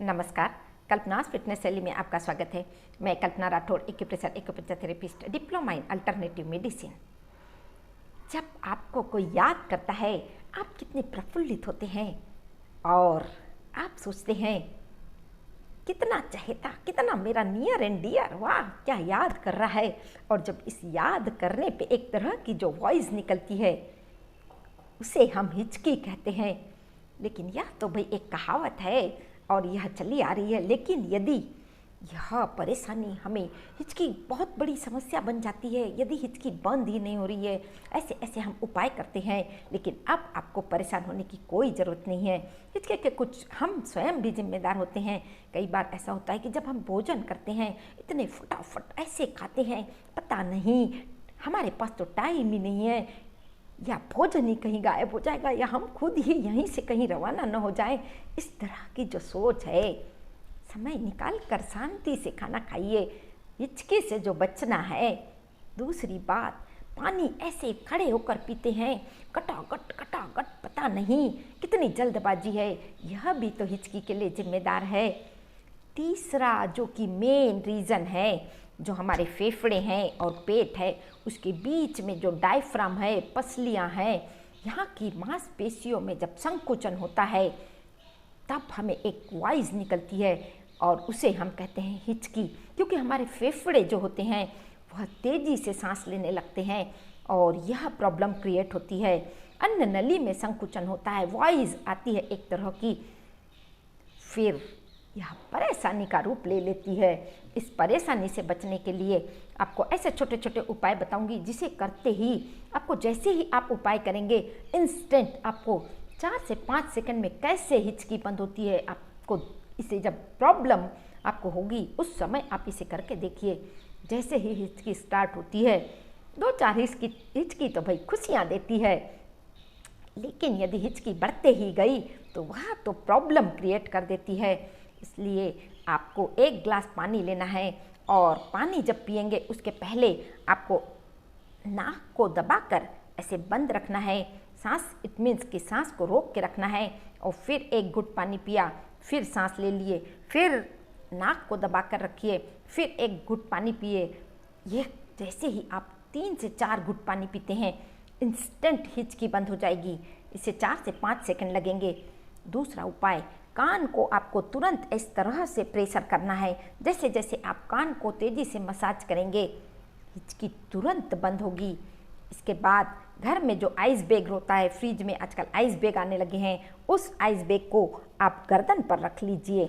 नमस्कार, कल्पना फिटनेस शैली में आपका स्वागत है। मैं Kalpana Rathore, acupressure acupuncture therapist, diploma in alternative medicine. जब आपको कोई याद करता है, आप कितने प्रफुल्लित होते हैं और आप सोचते हैं कितना चहेता, कितना मेरा नियर एंड डियर, वाह क्या याद कर रहा है। और जब इस याद करने पे एक तरह की जो वॉइस निकलती है उसे हम हिचकी कहते हैं। लेकिन यह तो भाई एक कहावत है और यह चली आ रही है। लेकिन यदि यह परेशानी हमें हिचकी बहुत बड़ी समस्या बन जाती है, यदि हिचकी बंद ही नहीं हो रही है, ऐसे ऐसे हम उपाय करते हैं, लेकिन अब आपको परेशान होने की कोई ज़रूरत नहीं है। हिचके के कुछ हम स्वयं भी जिम्मेदार होते हैं। कई बार ऐसा होता है कि जब हम भोजन करते हैं इतने फटाफट ऐसे खाते हैं, पता नहीं हमारे पास तो टाइम ही नहीं है, या भोजन ही कहीं गायब हो जाएगा, या हम खुद ही यहीं से कहीं रवाना न हो जाए। इस तरह की जो सोच है, समय निकाल कर शांति से खाना खाइए। हिचकी से जो बचना है, दूसरी बात, पानी ऐसे खड़े होकर पीते हैं, कटागट कटागट, पता नहीं कितनी जल्दबाजी है, यह भी तो हिचकी के लिए जिम्मेदार है। तीसरा जो कि मेन रीज़न है, जो हमारे फेफड़े हैं और पेट है, उसके बीच में जो डायफ्राम है, पसलियाँ हैं, यहाँ की मांसपेशियों में जब संकुचन होता है तब हमें एक वॉइस निकलती है और उसे हम कहते हैं हिचकी। क्योंकि हमारे फेफड़े जो होते हैं वह तेज़ी से सांस लेने लगते हैं और यह प्रॉब्लम क्रिएट होती है। अन्न नली में संकुचन होता है, वॉइस आती है एक तरह की, फिर यह परेशानी का रूप ले लेती है। इस परेशानी से बचने के लिए आपको ऐसे छोटे छोटे उपाय बताऊंगी जिसे करते ही आपको, जैसे ही आप उपाय करेंगे, इंस्टेंट आपको 4 से 5 सेकंड में कैसे हिचकी बंद होती है। आपको इसे जब प्रॉब्लम आपको होगी उस समय आप इसे करके देखिए। जैसे ही हिचकी स्टार्ट होती है, 2-4 हिचकी तो भाई खुशियाँ देती है, लेकिन यदि हिचकी बढ़ते ही गई तो वह तो प्रॉब्लम क्रिएट कर देती है। इसलिए आपको 1 गिलास पानी लेना है और पानी जब पिएंगे उसके पहले आपको नाक को दबाकर ऐसे बंद रखना है। सांस, इट मीन्स कि सांस को रोक के रखना है और फिर 1 घुट पानी पिया, फिर सांस ले लिए, फिर नाक को दबाकर रखिए, फिर 1 घुट पानी पिए। ये जैसे ही आप 3 से 4 घुट पानी पीते हैं, इंस्टेंट हिचकी बंद हो जाएगी। इसे 4 से 5 सेकंड लगेंगे। दूसरा उपाय, कान को आपको तुरंत इस तरह से प्रेशर करना है, जैसे जैसे आप कान को तेज़ी से मसाज करेंगे हिचकी तुरंत बंद होगी। इसके बाद घर में जो आइस बैग होता है, फ्रिज में आजकल आइस बैग आने लगे हैं, उस आइस बैग को आप गर्दन पर रख लीजिए।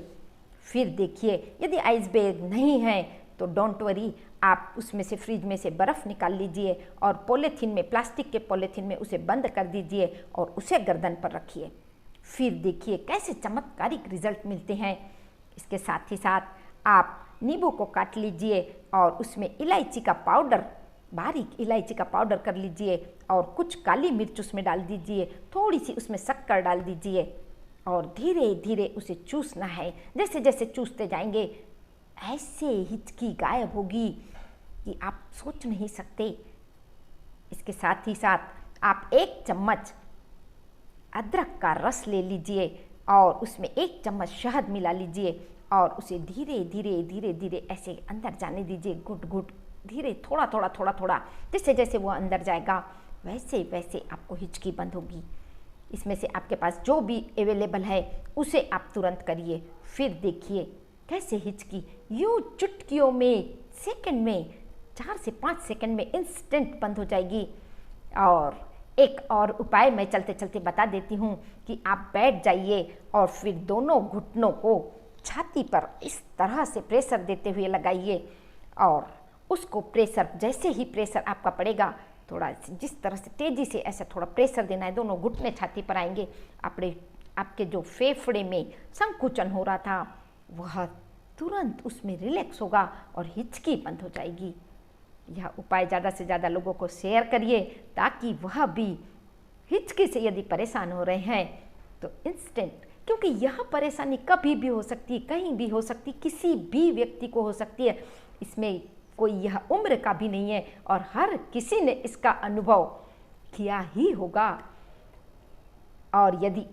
फिर देखिए, यदि आइस बैग नहीं है तो डोंट वरी, आप उसमें से, फ्रिज में से बर्फ़ निकाल लीजिए और पॉलीथीन में, प्लास्टिक के पॉलीथीन में उसे बंद कर दीजिए और उसे गर्दन पर रखिए। फिर देखिए कैसे चमत्कारिक रिजल्ट मिलते हैं। इसके साथ ही साथ आप नींबू को काट लीजिए और उसमें इलायची का पाउडर, बारीक इलायची का पाउडर कर लीजिए और कुछ काली मिर्च उसमें डाल दीजिए, थोड़ी सी उसमें शक्कर डाल दीजिए और धीरे धीरे उसे चूसना है। जैसे जैसे चूसते जाएंगे ऐसे हिचकी गायब होगी कि आप सोच नहीं सकते। इसके साथ ही साथ आप 1 चम्मच अदरक का रस ले लीजिए और उसमें 1 चम्मच शहद मिला लीजिए और उसे धीरे धीरे धीरे धीरे ऐसे अंदर जाने दीजिए, घुट घुट, धीरे, थोड़ा थोड़ा थोड़ा थोड़ा। जैसे जैसे वो अंदर जाएगा वैसे वैसे आपको हिचकी बंद होगी। इसमें से आपके पास जो भी अवेलेबल है उसे आप तुरंत करिए। फिर देखिए कैसे हिचकी यूँ चुटकियों में, सेकंड में, 4 से 5 सेकंड में इंस्टेंट बंद हो जाएगी। और एक और उपाय मैं चलते चलते बता देती हूँ कि आप बैठ जाइए और फिर दोनों घुटनों को छाती पर इस तरह से प्रेशर देते हुए लगाइए और उसको प्रेशर, जैसे ही प्रेशर आपका पड़ेगा, थोड़ा जिस तरह से तेज़ी से ऐसा थोड़ा प्रेशर देना है, दोनों घुटने छाती पर आएंगे, आपके जो फेफड़े में संकुचन हो रहा था वह तुरंत उसमें रिलैक्स होगा और हिचकी बंद हो जाएगी। यह उपाय ज़्यादा से ज़्यादा लोगों को शेयर करिए ताकि वह भी हिचकी से यदि परेशान हो रहे हैं तो इंस्टेंट, क्योंकि यह परेशानी कभी भी हो सकती है, कहीं भी हो सकती, किसी भी व्यक्ति को हो सकती है। इसमें कोई यह उम्र का भी नहीं है और हर किसी ने इसका अनुभव किया ही होगा। और यदि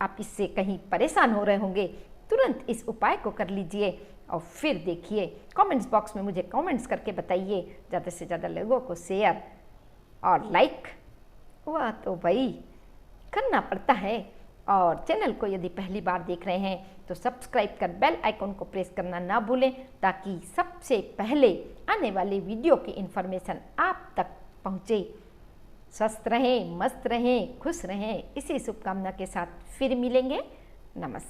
आप इससे कहीं परेशान हो रहे होंगे तुरंत इस उपाय को कर लीजिए और फिर देखिए, कमेंट्स बॉक्स में मुझे कमेंट्स करके बताइए, ज़्यादा से ज़्यादा लोगों को शेयर और लाइक वह तो भाई करना पड़ता है। और चैनल को यदि पहली बार देख रहे हैं तो सब्सक्राइब कर बेल आइकन को प्रेस करना ना भूलें, ताकि सबसे पहले आने वाले वीडियो की इन्फॉर्मेशन आप तक पहुँचे। स्वस्थ रहें, मस्त रहें, खुश रहें, इसी शुभकामना के साथ फिर मिलेंगे। नमस्कार।